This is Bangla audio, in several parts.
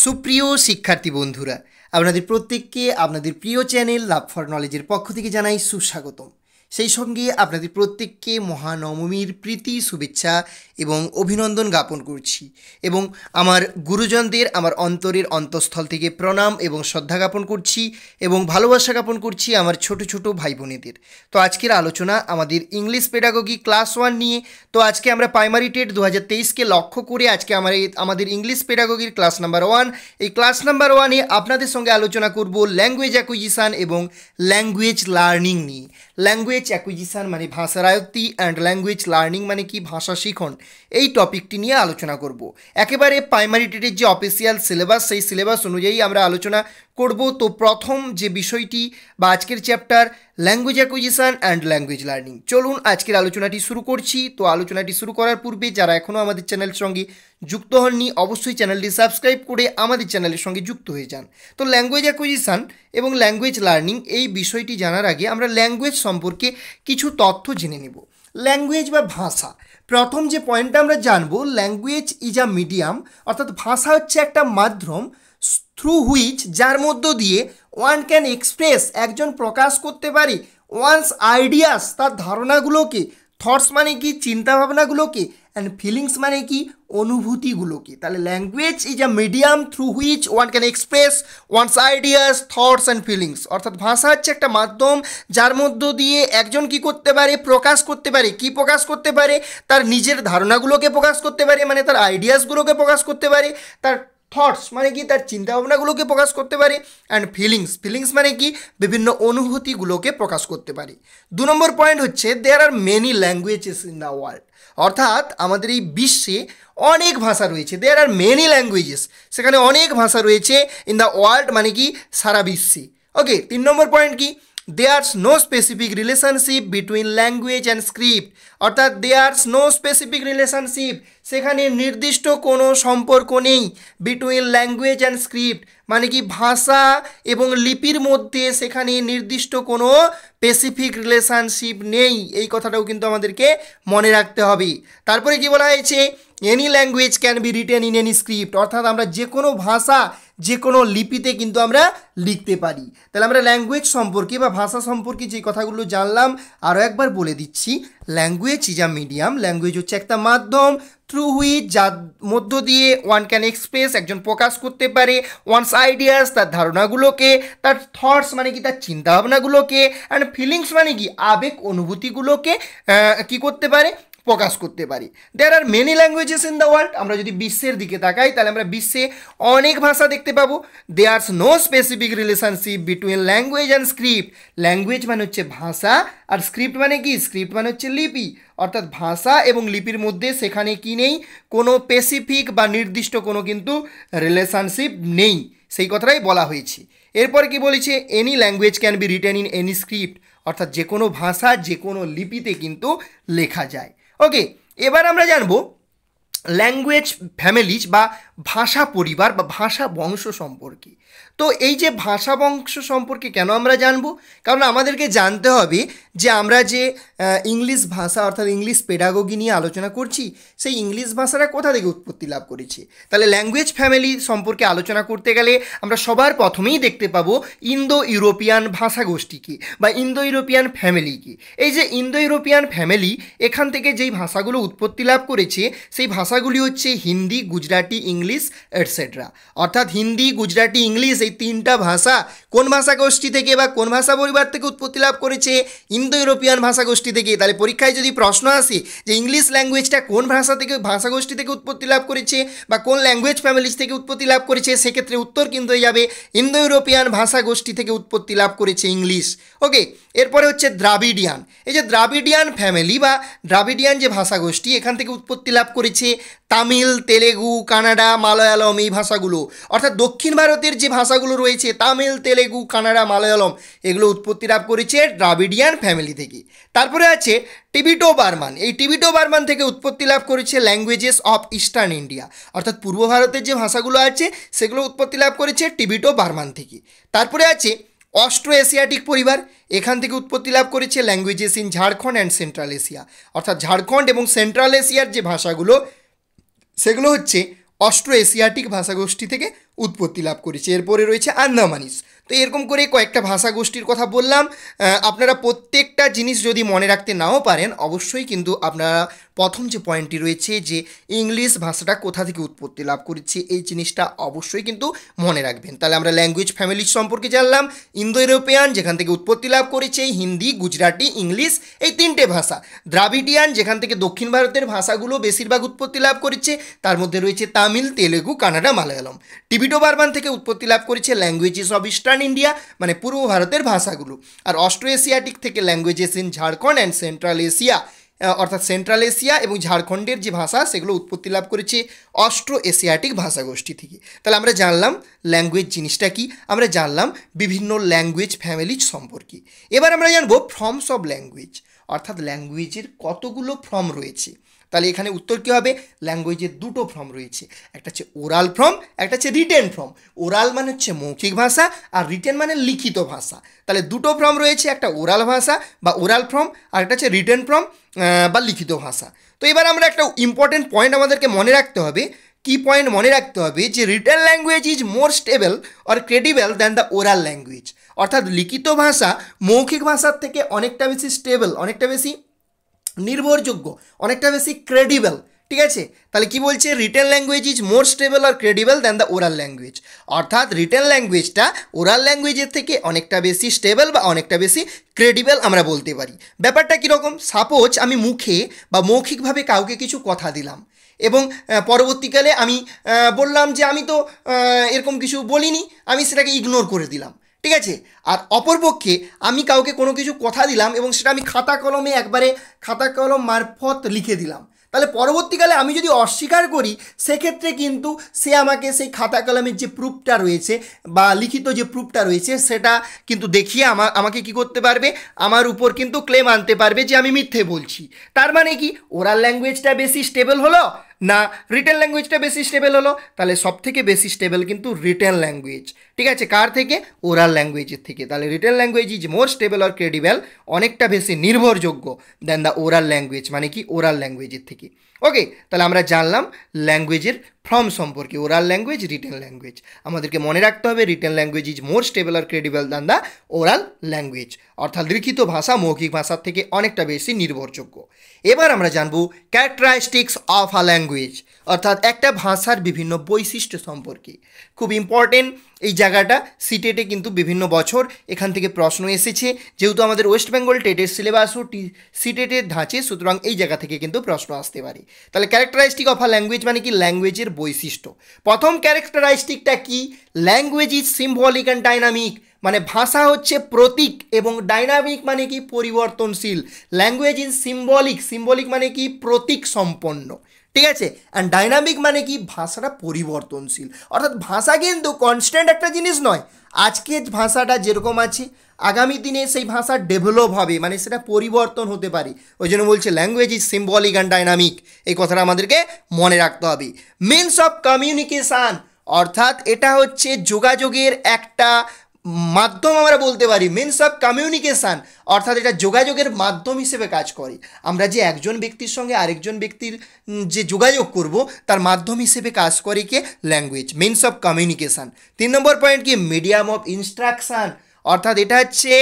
সুপ্রিয় শিক্ষার্থী বন্ধুরা, আপনাদের প্রত্যেককে আপনাদের প্রিয় চ্যানেল লাভ ফর নলেজের পক্ষ থেকে জানাই সুস্বাগতম। সেই সঙ্গে আপনাদের প্রত্যেককে মহানবমীর প্রীতি শুভেচ্ছা এবং অভিনন্দন জ্ঞাপন করছি এবং আমার গুরুজনদের আমার অন্তরের অন্তঃস্থল থেকে প্রণাম এবং শ্রদ্ধা জ্ঞাপন করছি এবং ভালোবাসা জ্ঞাপন করছি আমার ছোট ছোট ভাই বোনেদের। তো আজকের আলোচনা আমাদের ইংলিশ পেডাগোগি ক্লাস 1 নিয়ে। তো আজকে আমরা প্রাইমারি টেট 2023কে লক্ষ্য করে আজকে আমাদের ইংলিশ পেডাগোগির ক্লাস নাম্বার 1, এই ক্লাস নাম্বার 1-এ আপনাদের সঙ্গে আলোচনা করব ল্যাঙ্গুয়েজ অ্যাকুইজিশন এবং ল্যাঙ্গুয়েজ লার্নিং নিয়ে। ল্যাঙ্গুয়েজ অ্যাকুইজিশন মানে ভাষার আয়ত্তি অ্যান্ড ল্যাঙ্গুয়েজ লার্নিং মানে কি ভাষা শিখন, এই টপিকটি নিয়ে আলোচনা করব। একেবারে প্রাইমারি টেটের যে অফিসিয়াল সিলেবাস, সেই সিলেবাস অনুযায়ী আমরা আলোচনা করব। তো প্রথম যে বিষয়টি বা আজকের chapter language acquisition and language learning. চলুন আজকের আলোচনাটি শুরু করছি। তো আলোচনাটি শুরু করার পূর্বে যারা এখনও আমাদের চ্যানেলের সঙ্গে যুক্ত হননি, অবশ্যই চ্যানেলটি সাবস্ক্রাইব করে আমাদের চ্যানেলের সঙ্গে যুক্ত হয়ে যান। তো ল্যাঙ্গুয়েজ অ্যাকুইজিশন এবং ল্যাঙ্গুয়েজ লার্নিং এই বিষয়টি জানার আগে আমরা ল্যাঙ্গুয়েজ সম্পর্কে কিছু তথ্য জেনে নেব। ল্যাঙ্গুয়েজ বা ভাষা, প্রথম যে পয়েন্টটা আমরা জানবো, ল্যাঙ্গুয়েজ ইজ আ মিডিয়াম, অর্থাৎ ভাষা হচ্ছে একটা মাধ্যম থ্রু হুইচ, যার মধ্য দিয়ে ওয়ান ক্যান এক্সপ্রেস, একজন প্রকাশ করতে পারে ওয়ানস আইডিয়াস, তার ধারণাগুলোকে, থটস মানে কি চিন্তাভাবনাগুলোকে, অ্যান্ড ফিলিংস মানে কি অনুভূতিগুলোকে। তাহলে language is a medium through which one can express one's ideas, thoughts and feelings, অর্থাৎ ভাষা হচ্ছে একটা মাধ্যম যার মধ্য দিয়ে একজন কি করতে পারে, প্রকাশ করতে পারে। কি প্রকাশ করতে পারে? তার নিজের ধারণাগুলোকে প্রকাশ করতে পারে, মানে তার আইডিয়াসগুলোকে প্রকাশ করতে পারে, তার থটস মানে কি তার চিন্তাভাবনাগুলোকে প্রকাশ করতে পারে, অ্যান্ড ফিলিংস মানে কি বিভিন্ন অনুভূতিগুলোকে প্রকাশ করতে পারে। 2 নম্বর পয়েন্ট হচ্ছে there are many languages in the world, অর্থাৎ আমাদের এই বিশ্বে অনেক ভাষা রয়েছে। দেয়ার আর মেনি ল্যাঙ্গুয়েজেস, সেখানে অনেক ভাষা রয়েছে ইন দ্য ওয়ার্ল্ড মানে কি সারা বিশ্বে। ওকে, 3 নম্বর পয়েন্ট কি, there's no specific relationship between language and script, অর্থাৎ দেয়ার্স নো স্পেসিফিক রিলেশনশিপ, সেখানে নির্দিষ্ট কোনো সম্পর্ক নেই বিটুইন ল্যাঙ্গুয়েজ অ্যান্ড স্ক্রিপ্ট মানে কি ভাষা এবং লিপির মধ্যে সেখানে নির্দিষ্ট কোনো স্পেসিফিক রিলেশনশিপ নেই, এই কথাটাও কিন্তু আমাদেরকে মনে রাখতে হবে। তারপরে কি বলা হয়েছে, any language can be written in any script, অর্থাৎ আমরা যে কোনো ভাষা যে কোনো লিপিতে কিন্তু আমরা লিখতে পারি। তাহলে আমরা ল্যাঙ্গুয়েজ সম্পর্কে বা ভাষা সম্পর্কে যে কথাগুলো জানলাম আরও একবার বলে দিচ্ছি। Language is a medium, language হচ্ছে একটা মাধ্যম থ্রু হুইচ, যার মধ্য দিয়ে ওয়ান ক্যান এক্সপ্রেস, একজন প্রকাশ করতে পারে ওয়ানস আইডিয়াস, তার ধারণাগুলোকে, তার থটস মানে কি তার চিন্তাভাবনাগুলোকে, অ্যান্ড ফিলিংস মানে কি আবেগ অনুভূতিগুলোকে কি করতে পারে, প্রকাশ করতে পারি। There are many languages in the world, আমরা যদি বিশ্বের দিকে তাকাই তাহলে আমরা বিশ্বে অনেক ভাষা দেখতে পাবো। There's no specific relationship between language and script, language মানে হচ্ছে ভাষা আর স্ক্রিপ্ট মানে কি, স্ক্রিপ্ট মানে হচ্ছে লিপি, অর্থাৎ ভাষা এবং লিপির মধ্যে সেখানে কি নেই, কোনো স্পেসিফিক বা নির্দিষ্ট কোনো কিন্তু রিলেশনশিপ নেই, সেই কথাটাই বলা হয়েছে। এরপর কি বলেছে, any language can be written in any script, অর্থাৎ যে কোনো ভাষা যে কোনো লিপিতে কিন্তু লেখা যায়। ওকে, এবার আমরা জানবো ল্যাঙ্গুয়েজ ফ্যামিলিজ বা ভাষা পরিবার বা ভাষা বংশ সম্পর্কে। তো এই যে ভাষা বংশ সম্পর্কে কেন আমরা জানবো, কারণ আমাদেরকে জানতে হবে যে আমরা যে ইংলিশ ভাষা অর্থাৎ ইংলিশ পেডাগোগি নিয়ে আলোচনা করছি, সেই ইংলিশ ভাষাটা কোথা থেকে উৎপত্তি লাভ করেছে। তাহলে ল্যাঙ্গুয়েজ ফ্যামিলি সম্পর্কে আলোচনা করতে গেলে আমরা সবার প্রথমেই দেখতে পাবো ইন্দো ইউরোপিয়ান ভাষাগোষ্ঠীকে বা ইন্দো ইউরোপিয়ান ফ্যামিলিকে। এই যে ইন্দো ইউরোপিয়ান ফ্যামিলি, এখান থেকে যেই ভাষাগুলো উৎপত্তি লাভ করেছে সেই ভাষাগুলি হচ্ছে হিন্দি, গুজরাটি, ইংলিশ এটসেট্রা, অর্থাৎ হিন্দি, গুজরাটি, ইংলিশ এই 3টা ভাষা কোন ভাষাগোষ্ঠী থেকে বা কোন ভাষা পরিবার থেকে উৎপত্তি লাভ করেছে, ইন্দো ইউরোপিয়ান ভাষাগোষ্ঠী থেকে। তাহলে পরীক্ষায় যদি প্রশ্ন আসে যে ইংলিশ ল্যাঙ্গুয়েজটা কোন ভাষাগোষ্ঠী থেকে উৎপত্তি লাভ করেছে বা কোন ল্যাঙ্গুয়েজ ফ্যামিলিজ থেকে উৎপত্তি লাভ করেছে, সেক্ষেত্রে উত্তর কিন্তু হয়ে যাবে ইন্দো ইউরোপিয়ান ভাষাগোষ্ঠী থেকে উৎপত্তি লাভ করেছে ইংলিশ। ওকে, এরপরে হচ্ছে দ্রাবিডিয়ান, এই যে দ্রাবিডিয়ান ফ্যামিলি বা দ্রাবিডিয়ান যে ভাষাগোষ্ঠী, এখান থেকে উৎপত্তি লাভ করেছে তামিল, তেলেগু, কানাডা, মালয়ালম এই ভাষাগুলো, অর্থাৎ দক্ষিণ ভারতের যে ভাষাগুলো রয়েছে তামিল, তেলেগু, কানাডা, মালয়ালম, এগুলো উৎপত্তি লাভ করেছে দ্রাবিডিয়ান ফ্যামিলি থেকে। তারপরে আছে টিবিটো বার্মান, এই টিবিটো বার্মান থেকে উৎপত্তি লাভ করেছে ল্যাঙ্গুয়েজেস অফ ইস্টার্ন ইন্ডিয়া, অর্থাৎ পূর্ব ভারতের যে ভাষাগুলো আছে সেগুলো উৎপত্তি লাভ করেছে টিবিটো বার্মান থেকে। তারপরে আছে অস্ট্রো এশিয়াটিক পরিবার, এখান থেকে উৎপত্তি লাভ করেছে languages in Jharkhand and central Asia, অর্থাৎ ঝাড়খণ্ড এবং সেন্ট্রাল এশিয়ার যে ভাষাগুলো সেগুলো হচ্ছে অস্ট্রো এশিয়াটিক ভাষাগোষ্ঠী থেকে উৎপত্তি লাভ করেছে। এরপরে রয়েছে আন্দামানিজ। তো এরকম করে কয়েকটা ভাষা গোষ্ঠীর কথা বললাম। আপনারা প্রত্যেকটা জিনিস যদি মনে রাখতে নাও পারেন, অবশ্যই কিন্তু আপনারা প্রথম যে পয়েন্টটি রয়েছে যে ইংলিশ ভাষাটা কোথা থেকে উৎপত্তি লাভ করেছে, এই জিনিসটা অবশ্যই কিন্তু মনে রাখবেন। তাহলে আমরা ল্যাঙ্গুয়েজ ফ্যামিলি সম্পর্কে জানলাম। ইন্দো ইউরোপিয়ান, যেখান থেকে উৎপত্তি লাভ করেছে হিন্দি, গুজরাটি, ইংলিশ, এই তিনটে ভাষা। দ্রাবিডিয়ান, যেখান থেকে দক্ষিণ ভারতের ভাষাগুলো বেশিরভাগ উৎপত্তি লাভ করেছে, তার মধ্যে রয়েছে তামিল, তেলেগু, কানাডা, মালায়ালম। টিবিটো বার্মান থেকে উৎপত্তি লাভ করেছে ল্যাঙ্গুয়েজেস অফ ইস্টার্ন ইন্ডিয়া, মানে পূর্ব ভারতের ভাষাগুলো। আর অস্ট্রো এশিয়াটিক থেকে languages in Jharkhand and central Asia, অর্থাৎ সেন্ট্রাল এশিয়া এবং ঝাড়খণ্ডের যে ভাষা সেগুলো উৎপত্তি লাভ করেছে অস্ট্রো এশিয়াটিক ভাষাগোষ্ঠী থেকে। তাহলে আমরা জানলাম ল্যাঙ্গুয়েজ জিনিসটা কি, আমরা জানলাম বিভিন্ন ল্যাঙ্গুয়েজ ফ্যামিলি সম্পর্কে। এবার আমরা জানবো ফর্মস অফ ল্যাঙ্গুয়েজ, অর্থাৎ ল্যাঙ্গুয়েজের কতগুলো ফর্ম রয়েছে। তাহলে এখানে উত্তর কী হবে? ল্যাঙ্গুয়েজের দুটো ফর্ম রয়েছে, একটা হচ্ছে ওরাল ফর্ম, একটা হচ্ছে রিটেন ফর্ম। ওরাল মানে হচ্ছে মৌখিক ভাষা, আর রিটেন মানে লিখিত ভাষা। তাহলে দুটো ফর্ম রয়েছে, একটা ওরাল ভাষা বা ওরাল ফর্ম, আর একটা হচ্ছে রিটেন ফর্ম বা লিখিত ভাষা। তো এবার আমরা একটা ইম্পর্টেন্ট পয়েন্ট আমাদেরকে মনে রাখতে হবে। কি পয়েন্ট মনে রাখতে হবে? যে written language is more stable or credible than the oral language. অর্থাৎ লিখিত ভাষা মৌখিক ভাষার থেকে অনেকটা বেশি স্টেবল, অনেকটা বেশি নির্ভরযোগ্য, অনেকটা বেশি ক্রেডিবল। ঠিক আছে, তাহলে কি বলছে? Written language is more stable আর credible than the oral language. অর্থাৎ রিটেন ল্যাঙ্গুয়েজটা ওরাল ল্যাঙ্গুয়েজের থেকে অনেকটা বেশি স্টেবল বা অনেকটা বেশি ক্রেডিবল আমরা বলতে পারি। ব্যাপারটা কীরকম? সাপোজ আমি মুখে বা মৌখিকভাবে কাউকে কিছু কথা দিলাম এবং পরবর্তীকালে আমি বললাম যে আমি তো এরকম কিছু বলিনি, আমি সেটাকে ইগনোর করে দিলাম। ঠিক আছে, আর অপরপক্ষে আমি কাউকে কোনো কিছু কথা দিলাম এবং সেটা আমি খাতা কলমে একবারে খাতা কলম মারফত লিখে দিলাম। তাহলে পরবর্তীকালে আমি যদি অস্বীকার করি, সেক্ষেত্রে কিন্তু সে আমাকে সেই খাতা কলমের যে প্রুফটা রয়েছে বা লিখিত যে প্রুফটা রয়েছে সেটা কিন্তু দেখিয়ে আমাকে কি করতে পারবে? আমার উপর কিন্তু ক্লেম আনতে পারবে যে আমি মিথ্যে বলছি। তার মানে কি ওরাল ল্যাঙ্গুয়েজটা বেশি স্টেবল হলো না রিটেন ল্যাঙ্গুয়েজটা বেশি স্টেবল হলো? তাহলে সব থেকে বেশি স্টেবল কিন্তু রিটেন ল্যাঙ্গুয়েজ। ঠিক আছে, কার থেকে? ওরাল ল্যাঙ্গুয়েজের থেকে। তাহলে written language is more stable আর ক্রেডিবল, অনেকটা বেশি নির্ভরযোগ্য দেন দ্য ওরাল ল্যাঙ্গুয়েজ, মানে কি ওরাল ল্যাঙ্গুয়েজের থেকে। ওকে, তাহলে আমরা জানলাম ল্যাঙ্গুয়েজের ফর্ম সম্পর্কে, ওরাল ল্যাঙ্গুয়েজ, রিটেন ল্যাঙ্গুয়েজ। আমাদেরকে মনে রাখতে হবে written language is more stable আর credible than the oral language, অর্থাৎ লিখিত ভাষা মৌখিক ভাষার থেকে অনেকটা বেশি নির্ভরযোগ্য। এবার আমরা জানবো ক্যারেক্টারিস্টিক্স অফ আ ল্যাঙ্গুয়েজ, অর্থাৎ একটা ভাষার বিভিন্ন বৈশিষ্ট্য সম্পর্কে। খুব ইম্পর্টেন্ট এই জায়গাটা, সিটেটে কিন্তু বিভিন্ন বছর এখান থেকে প্রশ্ন এসেছে। যেহেতু আমাদের ওয়েস্ট বেঙ্গল টেটের সিলেবাসও সিটেটের ধাঁচে, সুতরাং এই জায়গা থেকে কিন্তু প্রশ্ন আসতে পারে। তাহলে ক্যারেক্টারিস্টিক অফ আ ল্যাঙ্গুয়েজ মানে কি? ল্যাঙ্গুয়েজের বৈশিষ্ট্য। প্রথম ক্যারেক্টারিস্টিকটা কি? Language is symbolic and dynamic, মানে ভাষা হচ্ছে প্রতীক, এবং ডাইনামিক মানে কি? পরিবর্তনশীল। ল্যাঙ্গুয়েজ ইজ সিম্বলিক, সিম্বলিক মানে কি? প্রতীক সম্পন্ন। ঠিক আছে, অ্যান্ড ডাইনামিক মানে কি? ভাষাটা পরিবর্তনশীল। অর্থাৎ ভাষা কিন্তু কনস্ট্যান্ট একটা জিনিস নয়। আজকে ভাষাটা যেরকম আছে, আগামী দিনে সেই ভাষা ডেভেলপ হবে, মানে সেটা পরিবর্তন হতে পারে। ওই জন্য বলছে language is symbolic and dynamic. এই কথাটা আমাদেরকে মনে রাখতে হবে। মিনস অফ কমিউনিকেশান, অর্থাৎ এটা হচ্ছে যোগাযোগের একটা মাধ্যম আমরা বলতে পারি। মিনস অফ কমিউনিকেশান, অর্থাৎ এটা যোগাযোগের মাধ্যম হিসেবে কাজ করে। আমরা যে একজন ব্যক্তির সঙ্গে আরেকজন ব্যক্তির যে যোগাযোগ করব, তার মাধ্যম হিসেবে কাজ করে কি? Language, means of communication. 3 number point কি? মিডিয়াম অফ ইনস্ট্রাকশান, অর্থাৎ এটা হচ্ছে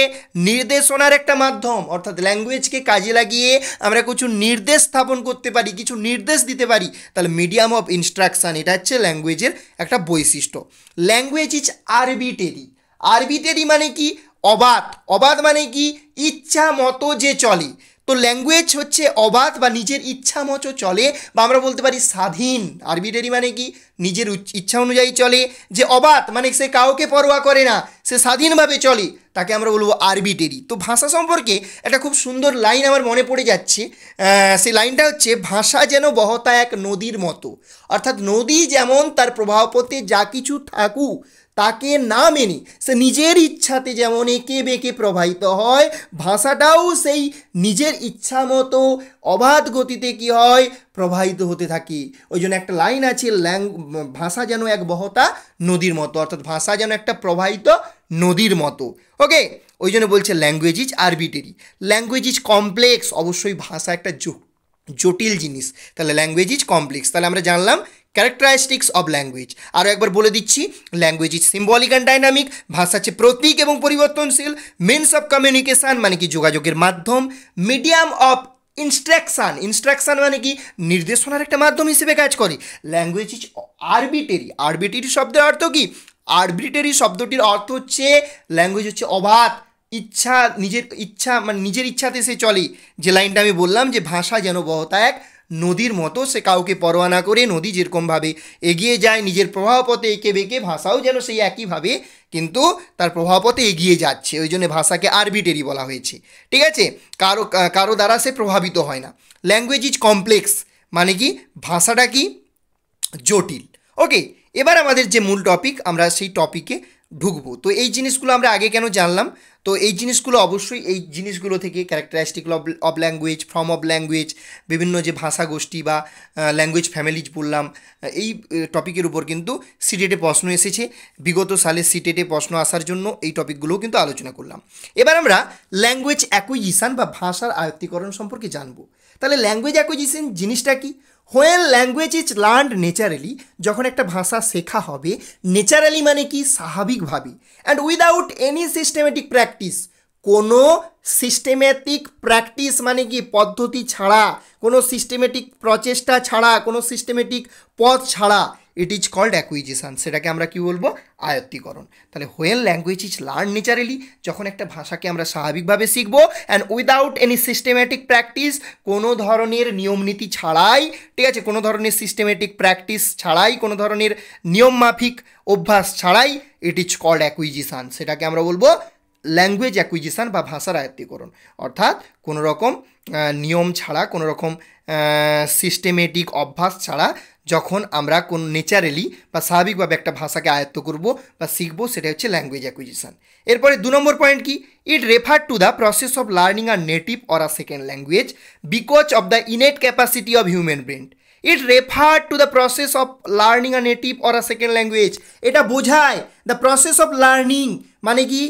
নির্দেশনার একটা মাধ্যম। অর্থাৎ ল্যাঙ্গুয়েজকে কাজে লাগিয়ে আমরা কিছু নির্দেশ স্থাপন করতে পারি, কিছু নির্দেশ দিতে পারি। তাহলে মিডিয়াম অফ ইনস্ট্রাকশান, এটা হচ্ছে ল্যাঙ্গুয়েজের একটা বৈশিষ্ট্য। ল্যাঙ্গুয়েজ ইজ আরবিটারি, আরবিটারি মানে কি? অবাধ। অবাধ মানে কি? ইচ্ছা মতো যে চলে। তো ল্যাঙ্গুয়েজ হচ্ছে অবাধ বা নিজের ইচ্ছা মতো চলে, বা আমরা বলতে পারি স্বাধীন। আরবিটারি মানে কি? নিজের ইচ্ছা অনুযায়ী চলে। যে অবাধ মানে সে কাউকে পরোয়া করে না, সে স্বাধীনভাবে চলে, তাকে আমরা বলবো আরবিটারি। তো ভাষা সম্পর্কে একটা খুব সুন্দর লাইন আমার মনে পড়ে যাচ্ছে। সেই লাইনটা হচ্ছে, ভাষা যেন বহতা এক নদীর মতো। অর্থাৎ নদী যেমন তার প্রবাহ পথে যা কিছু থাকুক তাকে না মেনে সে নিজের ইচ্ছাতে যেমন এঁকে বেঁকে প্রবাহিত হয়, ভাষাটাও সেই নিজের ইচ্ছা মতো অবাধ গতিতে কি হয়? প্রবাহিত হতে থাকে। ওই জন্য একটা লাইন আছে, ভাষা যেন এক বহতা নদীর মতো, অর্থাৎ ভাষা যেন একটা প্রবাহিত নদীর মতো। ওকে, ওই জন্য বলছে language is arbitrary. Language is complex, অবশ্যই ভাষা একটা জটিল জিনিস। তাহলে ল্যাঙ্গুয়েজ ইজ কমপ্লেক্স। তাহলে আমরা জানলাম ক্যারেক্টারিস্টিক্স অফ ল্যাঙ্গুয়েজ। আরও একবার বলে দিচ্ছি, language is symbolic and dynamic, ভাষা হচ্ছে প্রতীক এবং পরিবর্তনশীল। মিনস অফ কমিউনিকেশান মানে কি যোগাযোগের মাধ্যম। মিডিয়াম অফ ইনস্ট্রাকশান, ইনস্ট্রাকশান মানে কি নির্দেশনার একটা মাধ্যম হিসেবে কাজ করে। ল্যাঙ্গুয়েজ ইজ আরবিটারি, আরবিটারি শব্দের অর্থ কি? আরবিটারি শব্দটির অর্থ হচ্ছে ল্যাঙ্গুয়েজ হচ্ছে অবাধ, ইচ্ছা নিজের ইচ্ছা মানে নিজের ইচ্ছাতে সে চলে। যে লাইনটা আমি বললাম যে ভাষা যেন বহতা এক নদীর মতো, সে কাউকে পরোয়া না করে নদী যেরকমভাবে এগিয়ে যায় নিজের প্রবাহ পথে এঁকে বেঁকে, ভাষাও যেন সেই একইভাবে কিন্তু তার প্রবাহ পথে এগিয়ে যাচ্ছে। ওই জন্য ভাষাকে আরবিটারি বলা হয়েছে। ঠিক আছে, কারো দ্বারা সে প্রভাবিত হয় না। ল্যাঙ্গুয়েজ ইজ কমপ্লেক্স মানে কি ভাষাটা কি জটিল। ওকে, এবার আমাদের যে মূল টপিক, আমরা সেই টপিকে ঢুকবো। তো এই জিনিসগুলো আমরা আগে কেন জানলাম? তো এই জিনিসগুলো অবশ্যই এই জিনিসগুলো থেকে characteristic of language, form of language, বিভিন্ন যে ভাষা গোষ্ঠী বা ল্যাঙ্গুয়েজ ফ্যামিলিজ বললাম, এই টপিকের উপর কিন্তু সিটেটে প্রশ্ন এসেছে। বিগত সালে সিটেটে প্রশ্ন আসার জন্য এই টপিকগুলোও কিন্তু আলোচনা করলাম। এবার আমরা ল্যাঙ্গুয়েজ অ্যাকুইজিশন বা ভাষার আয়ত্তীকরণ সম্পর্কে জানবো। তাহলে ল্যাঙ্গুয়েজ অ্যাকুইজিশন জিনিসটা কি? When language is learned naturally, যখন একটা ভাষা শেখা হবে নেচারালি মানে কি স্বাভাবিকভাবে, and without any systematic practice, কোনো সিস্টেমেটিক প্র্যাকটিস মানে কি পদ্ধতি ছাড়া, কোনো সিস্টেমেটিক প্রচেষ্টা ছাড়া, কোনো সিস্টেমেটিক পথ ছাড়া, ইট ইজ কল্ড অ্যাকুইজিশন। সেটাকে আমরা কি বলবো? আয়ত্তীকরণ। তাহলে when language is learn naturally, যখন একটা ভাষাকে আমরা স্বাভাবিকভাবে শিখবো, and without any systematic practice, কোনো ধরনের নিয়মনীতি ছাড়াই, ঠিক আছে, কোনো ধরনের সিস্টেমেটিক প্র্যাকটিস ছাড়াই, কোনো ধরনের নিয়ম মাফিক অভ্যাস ছাড়াই, ইট ইজ কল্ড অ্যাকুইজিশন। সেটাকে আমরা বলবো ল্যাঙ্গুয়েজ অ্যাকুইজিশন বা ভাষার আয়ত্তীকরণ। অর্থাৎ কোনো রকম নিয়ম ছাড়া, কোনো রকম সিস্টেমেটিক অভ্যাস ছাড়া যখন আমরা কোন নেচারালি বা স্বাভাবিকভাবে একটা ভাষাকে আয়ত্ত করব বা শিখবো, সেটা হচ্ছে ল্যাঙ্গুয়েজ অ্যাকুইজিশন। এরপরে 2 নম্বর পয়েন্ট কি? It refer to the process of learning a native or a second language because of the innate capacity of human brain. It refer to the process of learning a native or a second language. এটা বোঝায় দ্য প্রসেস অফ লার্নিং মানে কি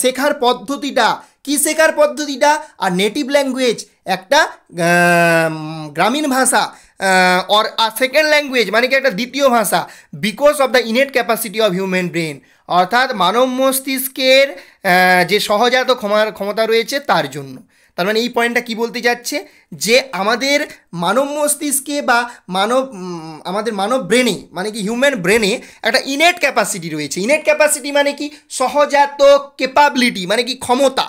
শেখার পদ্ধতিটা, কি শেখার পদ্ধতিটা, আর নেটিভ ল্যাঙ্গুয়েজ একটা গ্রামীণ ভাষা, অর আ সেকেন্ড ল্যাঙ্গুয়েজ মানে কি একটা দ্বিতীয় ভাষা, because of the innate capacity of human brain, অর্থাৎ মানব মস্তিষ্কের যে সহজাত ক্ষমতা রয়েছে তার জন্য। তার মানে এই পয়েন্টটা কি বলতে যাচ্ছে যে আমাদের মানব মস্তিষ্কে বা আমাদের মানব ব্রেনে মানে কি হিউম্যান ব্রেনে একটা ইনেট ক্যাপাসিটি রয়েছে। ইনেট ক্যাপাসিটি মানে কি সহজাত ক্যাপাবিলিটি মানে কি ক্ষমতা,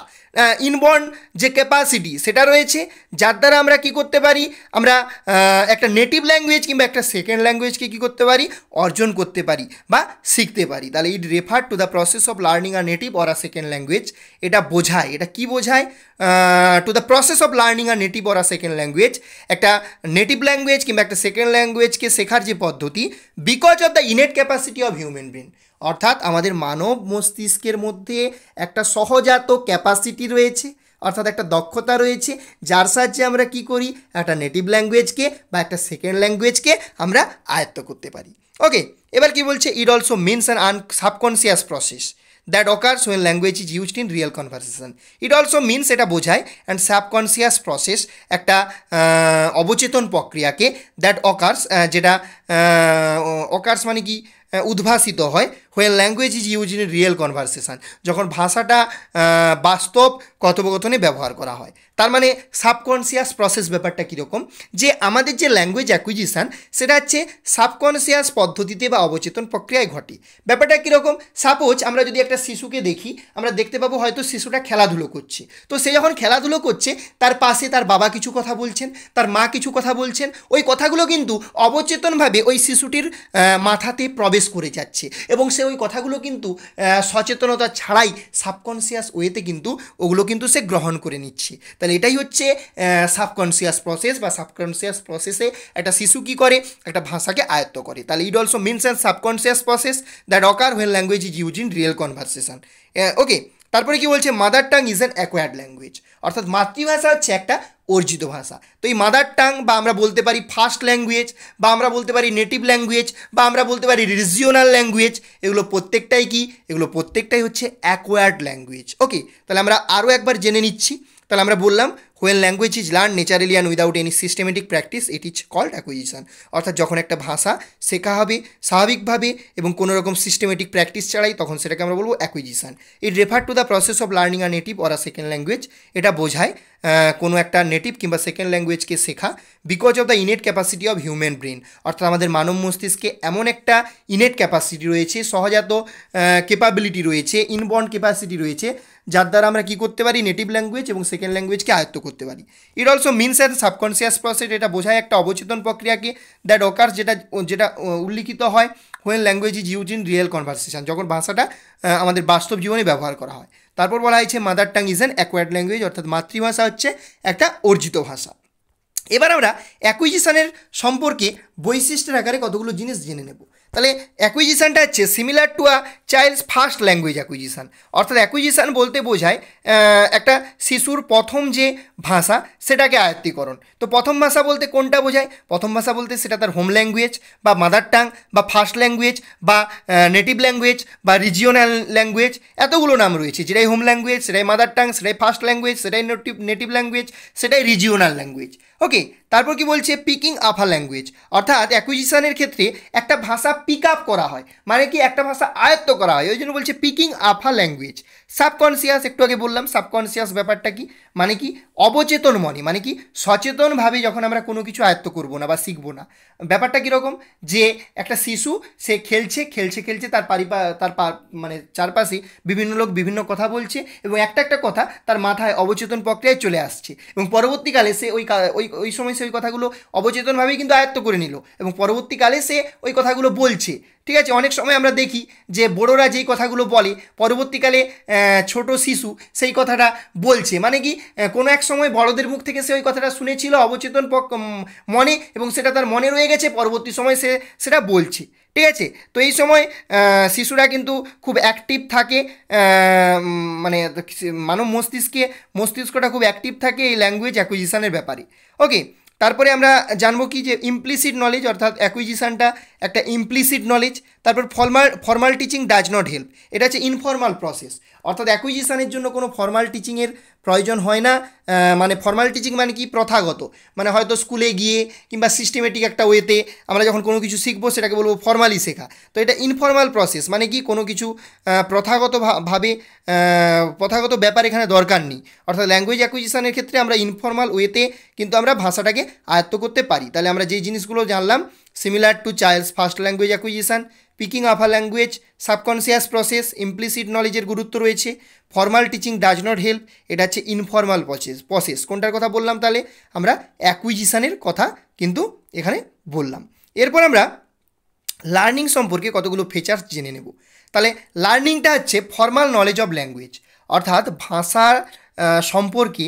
ইনবর্ন যে ক্যাপাসিটি সেটা রয়েছে, যার দ্বারা আমরা কি করতে পারি, আমরা একটা নেটিভ ল্যাঙ্গুয়েজ কিংবা একটা সেকেন্ড ল্যাঙ্গুয়েজকে কী করতে পারি, অর্জন করতে পারি বা শিখতে পারি। তাহলে it refer to the process of learning a native or a second language. এটা বোঝায়, এটা কি বোঝায়? To the process of learning a native or a second language, একটা নেটিভ ল্যাঙ্গুয়েজ কিংবা একটা সেকেন্ড ল্যাঙ্গুয়েজকে শেখার যে পদ্ধতি, because of the innate capacity of human brain, অর্থাৎ আমাদের মানব মস্তিষ্কের মধ্যে একটা সহজাত ক্যাপাসিটি রয়েছে, অর্থাৎ একটা দক্ষতা রয়েছে, যার সাহায্যে আমরা কি করি, একটা নেটিভ ল্যাঙ্গুয়েজকে বা একটা সেকেন্ড ল্যাঙ্গুয়েজকে আমরা আয়ত্ত করতে পারি। ওকে, এবার কি বলছে? ইট also means an subconscious process that occurs when language is used in real conversation. It also means, এটা বোঝায়, অ্যান্ড সাবকনসিয়াস প্রসেস একটা অবচেতন প্রক্রিয়াকে, দ্যাট অকার্স যেটা অকার্স মানে কি উদ্ভাসিত হয়, when language is used in real conversation, যখন ভাষাটা বাস্তব কথোপকথনে ব্যবহার করা হয়। তার মানে সাবকনসিয়াস প্রসেস ব্যাপারটা কীরকম, যে আমাদের যে ল্যাঙ্গুয়েজ অ্যাকুইজিশান সেটা হচ্ছে সাবকনসিয়াস পদ্ধতিতে বা অবচেতন প্রক্রিয়ায় ঘটে। ব্যাপারটা কীরকম? সাপোজ আমরা যদি একটা শিশুকে দেখি, আমরা দেখতে পাবো হয়তো শিশুটা খেলাধুলো করছে, তো সে যখন খেলাধুলো করছে তার পাশে তার বাবা কিছু কথা বলছেন, তার মা কিছু কথা বলছেন, ওই কথাগুলো কিন্তু অবচেতনভাবে ওই শিশুটির মাথাতে প্রবেশ করে যাচ্ছে এবং সে ওই কথাগুলো কিন্তু সচেতনতা ছাড়াই সাবকনসিয়াস ওয়েতে কিন্তু ওগুলো কিন্তু সে গ্রহণ করে নিচ্ছে। তাহলে এটাই হচ্ছে সাবকনসিয়াস প্রসেস বা সাবকনসিয়াস প্রসেসে একটা শিশু কী করে, একটা ভাষাকে আয়ত্ত করে। তাহলে it also means an subconscious process that occur when language is use in real conversation. Okay, তারপরে কি বলছে? Mother tongue is an acquired language, অর্থাৎ মাতৃভাষা হচ্ছে একটা অর্জিত ভাষা। তো এই মাদার টাং বা আমরা বলতে পারি ফার্স্ট ল্যাঙ্গুয়েজ বা আমরা বলতে পারি নেটিভ ল্যাঙ্গুয়েজ বা আমরা বলতে পারি রিজিওনাল ল্যাঙ্গুয়েজ, এগুলো প্রত্যেকটাই কি, এগুলো প্রত্যেকটাই হচ্ছে অ্যাকোয়ার্ড ল্যাঙ্গুয়েজ। ওকে, তাহলে আমরা আরও একবার জেনে নিচ্ছি। তাহলে আমরা বললাম when language is learn naturally and without any systematic practice it is called acquisition. অর্থাৎ যখন একটা ভাষা শেখা হবে স্বাভাবিকভাবে এবং কোনো রকম সিস্টেমেটিক প্র্যাকটিস ছাড়াই, তখন সেটাকে আমরা বলবো acquisition. It refer to the process of learning a native or a second language. এটা বোঝায় কোনো একটা নেটিভ কিংবা সেকেন্ড ল্যাঙ্গুয়েজকে শেখা because of the innate capacity of human brain. অর্থাৎ আমাদের মানব মস্তিষ্কে এমন একটা ইনেট ক্যাপাসিটি রয়েছে, সহজাত ক্যাপাবিলিটি রয়েছে, ইনবর্ন ক্যাপাসিটি রয়েছে, যার দ্বারা আমরা কী করতে পারি, নেটিভ ল্যাঙ্গুয়েজ এবং সেকেন্ড ল্যাঙ্গুয়েজকে আয়ত্ত করতে পারি। ইট also means as subconscious process. এটা বোঝায় একটা অবচেতন প্রক্রিয়াকে, দ্যাট অকার্স, যেটা উল্লিখিত হয় when language is use in real conversation, যখন ভাষাটা আমাদের বাস্তব জীবনে ব্যবহার করা হয়। তারপর বলা হয়েছে mother tongue is an acquired language, অর্থাৎ মাতৃভাষা হচ্ছে একটা অর্জিত ভাষা। এবার আমরা অ্যাকুইজিশনের সম্পর্কে বৈশিষ্ট্যের আকারে কতগুলো জিনিস জেনে নেব। তাহলে অ্যাকুইজিশনটা হচ্ছে similar to a child's first language acquisition. অর্থাৎ অ্যাকুইজিশন বলতে বোঝায় একটা শিশুর প্রথম যে ভাষা সেটাকে আয়ত্তীকরণ। তো প্রথম ভাষা বলতে কোনটা বোঝায়? প্রথম ভাষা বলতে সেটা তার হোম ল্যাঙ্গুয়েজ বা মাদার টাং বা ফার্স্ট ল্যাঙ্গুয়েজ বা নেটিভ ল্যাঙ্গুয়েজ বা রিজিওনাল ল্যাঙ্গুয়েজ, এতগুলো নাম রয়েছে। যেটাই হোম ল্যাঙ্গুয়েজ, সেটাই মাদার টাং, সেটাই ফার্স্ট ল্যাঙ্গুয়েজ, সেটাই নেটিভ ল্যাঙ্গুয়েজ, সেটাই রিজিওনাল ল্যাঙ্গুয়েজ। ওকে, তারপর কি বলছে, পিকিং আপ আ ল্যাঙ্গুয়েজ। অর্থাৎ অ্যাকুইজিশনের ক্ষেত্রে একটা ভাষা পিক আপ করা হয়, মানে কি একটা ভাষা আয়ত্ত করা হয়, ওই জন্য বলছে Peking up a language. Subconscious, একটু আগে বললাম সাবকনসিয়াস ব্যাপারটা কি, মানে কি অবচেতন মনে, মানে কি সচেতনভাবে যখন আমরা কোনো কিছু আয়ত্ত করব না বা শিখবো না। ব্যাপারটা কীরকম, যে একটা শিশু সে খেলছে তার মানে চারপাশে বিভিন্ন লোক বিভিন্ন কথা বলছে এবং একটা কথা তার মাথায় অবচেতন প্রক্রিয়ায় চলে আসছে এবং পরবর্তীকালে সে ওই সময় সে ওই কথাগুলো অবচেতনভাবেই কিন্তু আয়ত্ত করে নিল এবং পরবর্তীকালে সে ওই কথাগুলো বলছে। ঠিক আছে, অনেক সময় আমরা দেখি যে বড়রা যেই কথাগুলো বলে পরবর্তীকালে ছোট শিশু সেই কথাটা বলছে, মানে কি কোনো এক সময় বড়দের মুখ থেকে সে ওই কথাটা শুনেছিল অবচেতন মনে এবং সেটা তার মনে রয়ে গেছে, পরবর্তী সময় সে সেটা বলছে। ঠিক আছে, তো এই সময় শিশুরা কিন্তু খুব অ্যাক্টিভ থাকে, মানে মানব মস্তিষ্কটা খুব অ্যাক্টিভ থাকে এই ল্যাঙ্গুয়েজ অ্যাকুইজিশনের ব্যাপারে। ওকে, তারপরে আমরা জানবো কি যে ইমপ্লিসিট নলেজ, অর্থাৎ অ্যাকুইজিশনটা একটা ইমপ্লিসিট নলেজ। তারপর formal teaching does not help, এটা হচ্ছে ইনফর্মাল প্রসেস। অর্থাৎ অ্যাকুইজিশনের জন্য কোনো ফর্মাল টিচিংয়ের প্রয়োজন হয় না। মানে ফর্মাল টিচিং মানে কি, প্রথাগত, মানে হয়তো স্কুলে গিয়ে কিংবা সিস্টেমেটিক একটা ওয়েতে আমরা যখন কোনো কিছু শিখবো সেটাকে বলবো ফর্মালি শেখা। তো এটা ইনফর্মাল প্রসেস, মানে কি কোনো কিছু প্রথাগত ব্যাপার এখানে দরকার নেই। অর্থাৎ ল্যাঙ্গুয়েজ অ্যাকুইজিশনের ক্ষেত্রে আমরা ইনফর্মাল ওয়েতে কিন্তু আমরা ভাষাটাকে আয়ত্ত করতে পারি। তাহলে আমরা যেই জিনিসগুলো জানলাম, similar to child's first language acquisition, picking up a language, subconscious process, implicit নলেজের গুরুত্ব রয়েছে, formal teaching does not help, এটা হচ্ছে ইনফর্মাল প্রসেস। কোনটার কথা বললাম? তাহলে আমরা অ্যাকুইজিশনের কথা কিন্তু এখানে বললাম। এরপর আমরা লার্নিং সম্পর্কে কতগুলো ফিচার্স জেনে নেব। তাহলে লার্নিংটা হচ্ছে ফর্মাল নলেজ অফ ল্যাঙ্গুয়েজ, অর্থাৎ ভাষার সম্পর্কে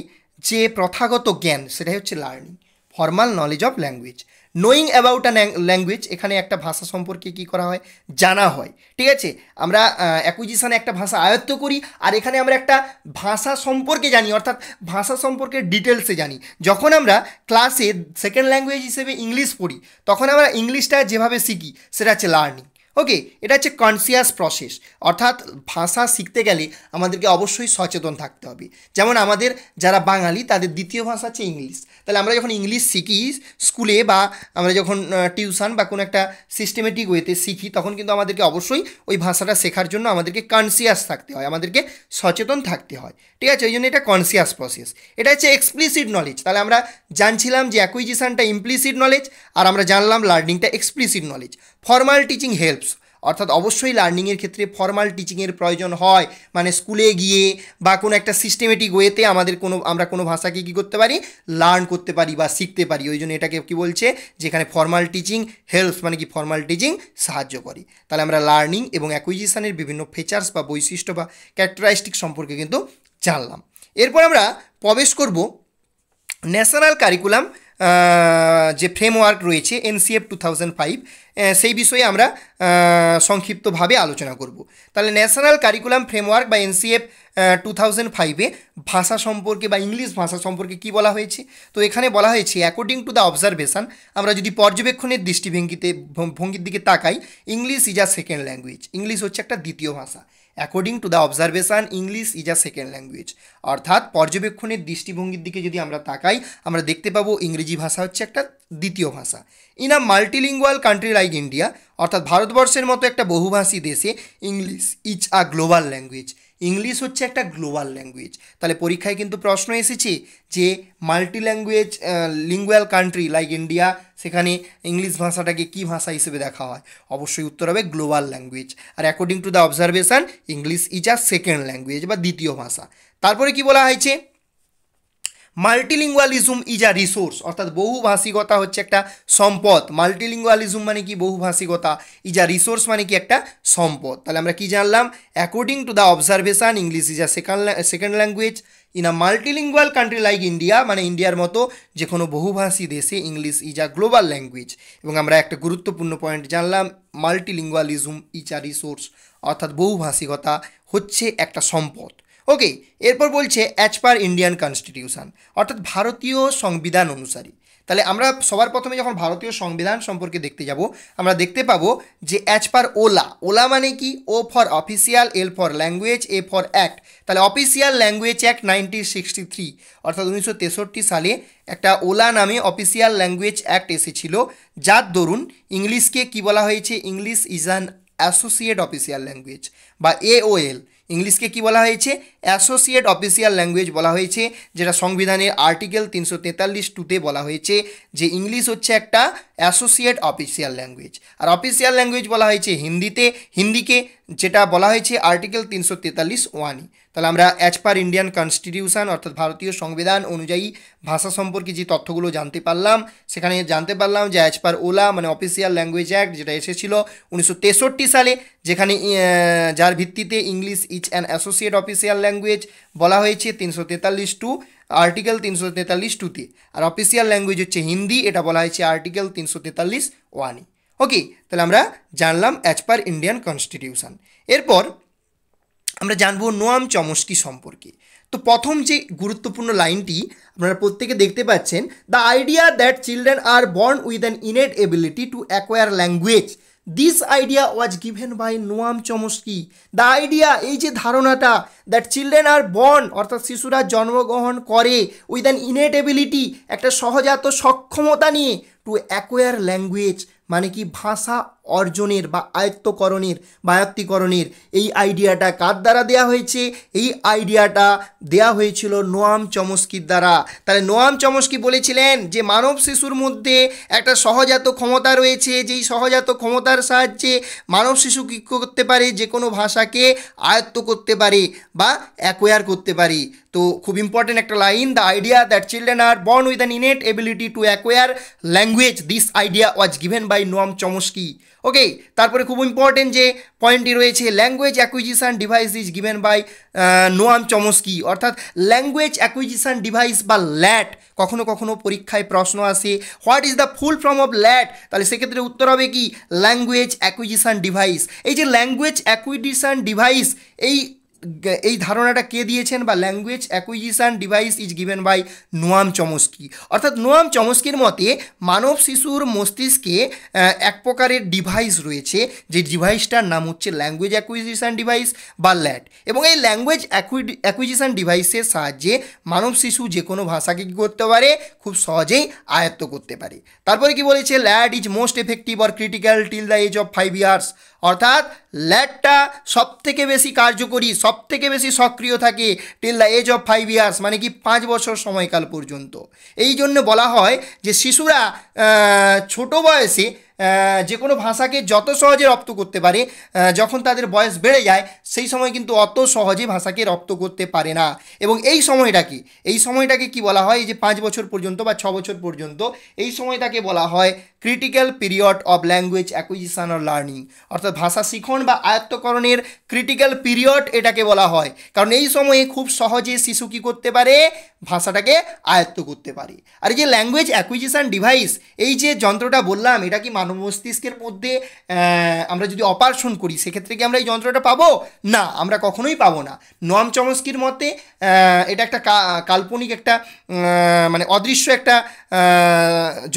যে প্রথাগত জ্ঞান সেটাই হচ্ছে learning, formal knowledge of language. Knowing about a language, এখানে একটা ভাষা সম্পর্কে কী করা হয়, জানা হয়। ঠিক আছে, আমরা অ্যাকুইজিশনে একটা ভাষা আয়ত্ত করি আর এখানে আমরা একটা ভাষা সম্পর্কে জানি, অর্থাৎ ভাষা সম্পর্কে ডিটেলসে জানি। যখন আমরা ক্লাসে সেকেন্ড ল্যাঙ্গুয়েজ হিসেবে ইংলিশ পড়ি তখন আমরা ইংলিশটা যেভাবে শিখি সেটা হচ্ছে লার্নিং। ওকে, এটা হচ্ছে কনসিয়াস প্রসেস, অর্থাৎ ভাষা শিখতে গেলে আমাদেরকে অবশ্যই সচেতন থাকতে হবে। যেমন আমাদের যারা বাঙালি তাদের দ্বিতীয় ভাষা হচ্ছে ইংলিশ। তাহলে আমরা যখন ইংলিশ শিখি স্কুলে বা আমরা যখন টিউশন বা কোনো একটা সিস্টেমেটিক ওয়েতে শিখি তখন কিন্তু আমাদেরকে অবশ্যই ওই ভাষাটা শেখার জন্য আমাদেরকে কনসিয়াস থাকতে হয়, আমাদেরকে সচেতন থাকতে হয়। ঠিক আছে, ওই জন্য এটা কনসিয়াস প্রসেস। এটা হচ্ছে এক্সপ্লিসিট নলেজ। তাহলে আমরা জানছিলাম যে অ্যাকুইজিশনটা ইমপ্লিসিট নলেজ আর আমরা জানলাম লার্নিংটা explicit knowledge. Formal teaching helps, অর্থাৎ অবশ্যই লার্নিংয়ের ক্ষেত্রে ফর্মাল টিচিংয়ের প্রয়োজন হয়, মানে স্কুলে গিয়ে বা কোনো একটা সিস্টেমেটিক ওয়েতে আমরা কোনো ভাষাকে কী করতে পারি, লার্ন করতে পারি বা শিখতে পারি। ওই জন্য এটাকে কী বলছে, যেখানে ফর্মাল টিচিং হেল্পস মানে কি ফর্মাল টিচিং সাহায্য করে। তাহলে আমরা লার্নিং এবং অ্যাকুইজিশনের বিভিন্ন ফিচার্স বা বৈশিষ্ট্য বা ক্যারেক্টারিস্টিক সম্পর্কে কিন্তু জানলাম। এরপর আমরা প্রবেশ করব ন্যাশনাল কারিকুলাম যে ফ্রেমওয়ার্ক রয়েছে NCF 2005, সেই বিষয়ে আমরা সংক্ষিপ্তভাবে আলোচনা করব। তাহলে ন্যাশনাল কারিকুলাম ফ্রেমওয়ার্ক বা NCF 2005-এ ভাষা সম্পর্কে বা ইংলিশ ভাষা সম্পর্কে কি বলা হয়েছে? তো এখানে বলা হয়েছে অ্যাকর্ডিং টু দ্য অবজারভেশন, আমরা যদি পর্যবেক্ষণের দৃষ্টিভঙ্গির দিকে তাকাই, English is a second language, English হচ্ছে একটা দ্বিতীয় ভাষা। According to the observation English is a second language. অর্থাৎ পর্যবেক্ষণের দৃষ্টিভঙ্গির দিকে যদি আমরা তাকাই আমরা দেখতে পাবো ইংরেজি ভাষা হচ্ছে একটা দ্বিতীয় ভাষা। In a multilingual country like India, অর্থাৎ ভারতবর্ষের মতো একটা বহুভাষী দেশে English is a global language, English হচ্ছে একটা গ্লোবাল ল্যাঙ্গুয়েজ। তাহলে পরীক্ষায় কিন্তু প্রশ্ন এসেছে যে multi language lingual country like India, সেখানে ইংলিশ ভাষাটাকে কী ভাষা হিসেবে দেখা হয়? অবশ্যই উত্তর হবে গ্লোবাল ল্যাঙ্গুয়েজ। আর according to the observation English is a second language বা দ্বিতীয় ভাষা। তারপরে কি বলা হয়েছে? মাল্টিলিঙ্গুয়ালিজম ইজ আ রিসোর্স, অর্থাৎ বহুভাষিকতা হচ্ছে একটা সম্পদ। মাল্টিলিঙ্গুয়ালিজম মানে কি? বহুভাষিকতা। ইজ আ রিসোর্স মানে কি? একটা সম্পদ। তাহলে আমরা কি জানলাম? According to the observation English is a second language in a multilingual country like India, মানে ইন্ডিয়ার মতো যে কোনো বহুভাষী দেশে English is a global language. এবং আমরা একটা গুরুত্বপূর্ণ পয়েন্ট জানলাম, মাল্টিলিঙ্গুয়ালিজম ইজ আ রিসোর্স, অর্থাৎ বহুভাষিকতা হচ্ছে একটা সম্পদ। ওকে, এরপর বলছে অ্যাজ পার ইন্ডিয়ান কনস্টিটিউশন, অর্থাৎ ভারতীয় সংবিধান অনুসারে। তাহলে আমরা সবার প্রথমে যখন ভারতীয় সংবিধান সম্পর্কে দেখতে যাব আমরা দেখতে পাবো যে অ্যাজ পার ওলা, ওলা মানে কি? O for official, L for language, A for act. তাহলে অফিসিয়াল ল্যাঙ্গুয়েজ অ্যাক্ট 1963, অর্থাৎ 1963 সালে একটা ওলা নামে অফিসিয়াল ল্যাঙ্গুয়েজ অ্যাক্ট এসেছিল, যার দরুন ইংলিশকে কি বলা হয়েছে? English is an associate official language বা AOL। ইংলিশকে কি বলা হয়েছে? অ্যাসোসিয়েট অফিসিয়াল ল্যাঙ্গুয়েজ বলা হয়েছে, যেটা সংবিধানের আর্টিকেল 343(2)তে বলা হয়েছে যে ইংলিশ হচ্ছে একটা অ্যাসোসিয়েট অফিসিয়াল ল্যাঙ্গুয়েজ। আর অফিসিয়াল ল্যাঙ্গুয়েজ বলা হয়েছে হিন্দিকে, যেটা বলা হয়েছে আর্টিকেল 343(1)। তাহলে আমরা অ্যাজ পার ইন্ডিয়ান কনস্টিটিউশন অর্থাৎ ভারতীয় সংবিধান অনুযায়ী ভাষা সম্পর্কে যে তথ্যগুলো জানতে পারলাম, সেখানে জানতে পারলাম যে অ্যাজ পার ওলা মানে অফিসিয়াল ল্যাঙ্গুয়েজ অ্যাক্ট, যেটা এসেছিল 1963 সালে, যেখানে যার ভিত্তিতে English is an associate official language বলা হয়েছে 343(2), আর্টিকেল 343(2)তে। আর অফিসিয়াল ল্যাঙ্গুয়েজ হচ্ছে হিন্দি, এটা বলা হয়েছে আর্টিকেল 343(1)। ওকে, তাহলে আমরা জানলাম অ্যাজ পার ইন্ডিয়ান কনস্টিটিউশন। এরপর আমরা জানবো নোয়াম চমস্কি সম্পর্কে। তো প্রথম যে গুরুত্বপূর্ণ লাইনটি আপনারা প্রত্যেকে দেখতে পাচ্ছেন, the idea that children are born with an innate ability to acquire language, this idea was given by Noam Chomsky. The idea, এই যে ধারণাটা, দ্যাট চিলড্রেন আর বর্ন অর্থাৎ শিশুরা জন্মগ্রহণ করে উইথ অ্যান ইনেট এবিলিটি একটা সহজাত সক্ষমতা নিয়ে, টু অ্যাকোয়ার ল্যাঙ্গুয়েজ মানে কি? ভাষা অর্জনের বা আয়ত্তীকরণের। এই আইডিয়াটা কার দ্বারা দেয়া হয়েছে? এই আইডিয়াটা দেয়া হয়েছিল নোয়াম চমস্কির দ্বারা। তাহলে নোয়াম চমস্কি বলেছিলেন যে মানব শিশুর মধ্যে একটা সহজাত ক্ষমতা রয়েছে, যেই সহজাত ক্ষমতার সাহায্যে মানব শিশু কী করতে পারে? যে কোনো ভাষাকে আয়ত্ত করতে পারে বা অ্যাকোয়ার করতে পারে। তো খুব ইম্পর্টেন্ট একটা line, the idea that children are born with an innate ability to acquire language, this idea was given by Noam Chomsky. Okay, তারপরে খুব ইম্পর্টেন্ট যে পয়েন্টটি রয়েছে, language acquisition device is given by Noam Chomsky, অর্থাৎ ল্যাঙ্গুয়েজ অ্যাকুইজিশন ডিভাইস বা ল্যাট। কখনো কখনো পরীক্ষায় প্রশ্ন আসে what is the full form of LAD, তাহলে সেক্ষেত্রে উত্তর হবে কি? Language acquisition device. এই যে ল্যাঙ্গুয়েজ অ্যাকুইজিশন ডিভাইস, এই ধারণাটা কে দিয়েছেন? বা language acquisition device is given by Noam Chomsky. অর্থাৎ নোয়াম চমস্কির মতে মানব শিশুর মস্তিষ্কে এক প্রকারের ডিভাইস রয়েছে, যে ডিভাইসটার নাম হচ্ছে ল্যাঙ্গুয়েজ অ্যাকুইজিশন ডিভাইস বা ল্যাট। এবং এই ল্যাঙ্গুয়েজ অ্যাকুইজিশন ডিভাইসের সাহায্যে মানব শিশু যে কোনো ভাষাকে কী করতে পারে? খুব সহজেই আয়ত্ত করতে পারে। তারপরে কি বলেছে? LAD is most effective or critical till the age of 5 years, অর্থাৎ ল্যাটটা সবথেকে বেশি কার্যকরী, সবথেকে বেশি সক্রিয় থাকে till the age of 5 years, মানে কি 5 বছর সময়কাল পর্যন্ত। এই জন্য বলা হয় যে শিশুরা ছোট বয়সে যে কোনো ভাষাকে যত সহজে রপ্ত করতে পারে, যখন তাদের বয়স বেড়ে যায় সেই সময় কিন্তু অত সহজে ভাষাকে রপ্ত করতে পারে না। এবং এই সময়টাকে কি বলা হয়? এই যে 5 বছর পর্যন্ত বা 6 বছর পর্যন্ত, এই সময়টাকে বলা হয় critical period of language acquisition or learning, অর্থাৎ ভাষা শিখন বা আয়ত্তকরণের ক্রিটিক্যাল পিরিয়ড এটাকে বলা হয়। কারণ এই সময়ে খুব সহজে শিশু কী করতে পারে? ভাষাটাকে আয়ত্ত করতে পারে। আর এই যে ল্যাঙ্গুয়েজ অ্যাকুইজিশন ডিভাইস, এই যে যন্ত্রটা বললাম, এটা কি মানব মস্তিষ্কের মধ্যে আমরা যদি অপারেশন করি সেক্ষেত্রে কি আমরা এই যন্ত্রটা পাবো না, আমরা কখনোই পাবো না। নোয়াম চমস্কির মতে এটা একটা কাল্পনিক একটা মানে অদৃশ্য একটা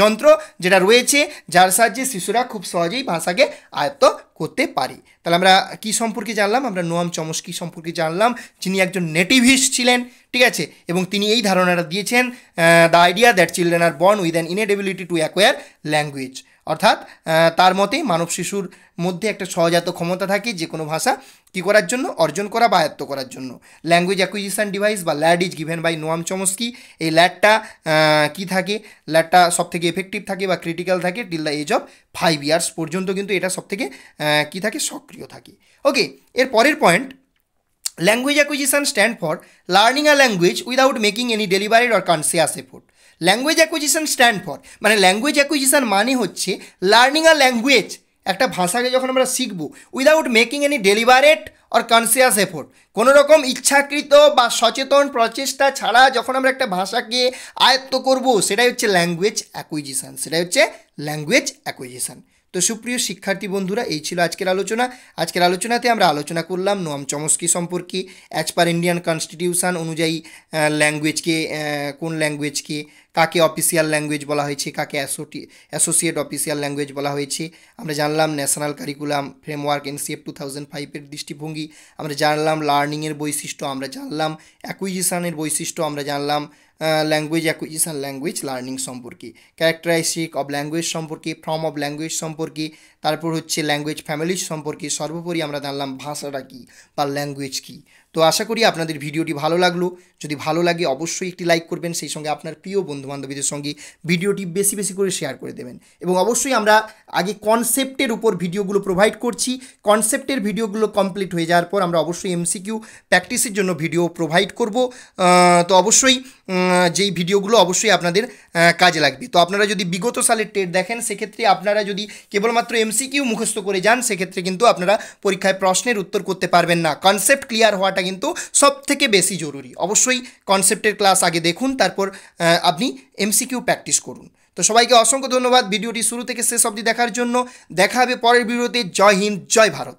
যন্ত্র যেটা রয়েছে, যার সাহায্যে শিশুরা খুব সহজেই ভাষাকে আয়ত্ত করতে পারে। তাহলে আমরা কি সম্পর্কে জানলাম, আমরা নোয়াম চমস্কি সম্পর্কে জানলাম, যিনি একজন নেটিভিস্ট ছিলেন, ঠিক আছে, এবং তিনি এই ধারণাটা দিয়েছেন, the idea that children are born with an inability to acquire language, অর্থাৎ তার মতে মানব শিশুর মধ্যে একটা সহজাত ক্ষমতা থাকে যে কোনো ভাষা কী করার জন্য, অর্জন করা বা আয়ত্ত করার জন্য। ল্যাঙ্গুয়েজ অ্যাকুইজিশন ডিভাইস বা LAD is given by Noam Chomsky. এই ল্যাডটা কি থাকে, ল্যাডটা সব থেকে এফেক্টিভ থাকে বা ক্রিটিক্যাল থাকে till the age of 5 years পর্যন্ত, কিন্তু এটা সব থেকে কী থাকে, সক্রিয় থাকে। ওকে, এর পরের point, language acquisition stand for learning a language without making any delivered or conscious effort. Language acquisition stand for মানে ল্যাঙ্গুয়েজ অ্যাকুইজিশন মানে হচ্ছে লার্নিং আ ল্যাঙ্গুয়েজ, একটা ভাষাকে যখন আমরা শিখব without making any delivered or conscious effort, কোনো রকম ইচ্ছাকৃত বা সচেতন প্রচেষ্টা ছাড়া যখন আমরা একটা ভাষাকে আয়ত্ত করব, সেটাই হচ্ছে ল্যাঙ্গুয়েজ অ্যাকুইজিশন, সেটাই হচ্ছে ল্যাঙ্গুয়েজ অ্যাকুইজিশন। তো সুপ্রিয় শিক্ষার্থী বন্ধুরা, এই ছিল আজকের আলোচনা। আজকের আলোচনাতে আমরা আলোচনা করলাম নোয়াম চমস্কি সম্পর্কে, অ্যাজ পার ইন্ডিয়ান কনস্টিটিউশন অনুযায়ী ল্যাঙ্গুয়েজকে, কোন ল্যাঙ্গুয়েজকে কাকে অফিসিয়াল ল্যাঙ্গুয়েজ বলা হয়েছে, কাকে অ্যাসোসিয়েট অফিসিয়াল ল্যাঙ্গুয়েজ বলা হয়েছে। আমরা জানলাম ন্যাশনাল কারিকুলাম ফ্রেমওয়ার্ক NCF 2005-এর দৃষ্টিভঙ্গি, আমরা জানলাম লার্নিংয়ের বৈশিষ্ট্য, আমরা জানলাম অ্যাকুইজিশনের বৈশিষ্ট্য, আমরা জানলাম ল্যাঙ্গুয়েজ অ্যাকুইজিশন, ল্যাঙ্গুয়েজ লার্নিং সম্পর্কে, ক্যারেক্টারিস্টিক অফ ল্যাঙ্গুয়েজ সম্পর্কে, ফর্ম অফ ল্যাঙ্গুয়েজ সম্পর্কে, তারপর হচ্ছে ল্যাঙ্গুয়েজ ফ্যামিলিজ সম্পর্কে, সর্বোপরি আমরা জানলাম ভাষাটা কী বা ল্যাঙ্গুয়েজ কী। তো আশা করি আপনাদের ভিডিওটি ভালো লাগলো। যদি ভালো লাগে অবশ্যই একটি লাইক করবেন, সেই সঙ্গে আপনার প্রিয় বন্ধুবান্ধবীদের সঙ্গে ভিডিওটি বেশি বেশি করে শেয়ার করে দেবেন। এবং অবশ্যই আমরা আগে কনসেপ্টের উপর ভিডিওগুলো প্রোভাইড করছি, কনসেপ্টের ভিডিওগুলো কমপ্লিট হয়ে যাওয়ার পর আমরা অবশ্যই MCQ প্র্যাকটিসের জন্য ভিডিও প্রোভাইড করব। তো অবশ্যই যেই ভিডিওগুলো অবশ্যই আপনাদের কাজে লাগবে। তো আপনারা যদি বিগত সালের টেট দেখেন, সেক্ষেত্রে আপনারা যদি কেবলমাত্র MCQ মুখস্থ করে যান, সেক্ষেত্রে কিন্তু আপনারা পরীক্ষায় প্রশ্নের উত্তর করতে পারবেন না। কনসেপ্ট ক্লিয়ার হওয়াটা কিন্তু সব থেকে বেশি জরুরি। অবশ্যই কনসেপ্টের ক্লাস আগে দেখুন, তারপর আপনি MCQ প্র্যাকটিস করুন। তো সবাইকে অসংখ্য ধন্যবাদ ভিডিওটি শুরু থেকে শেষ অবধি দেখার জন্য। দেখা হবে পরের ভিডিওতে। জয় হিন্দ, জয় ভারত।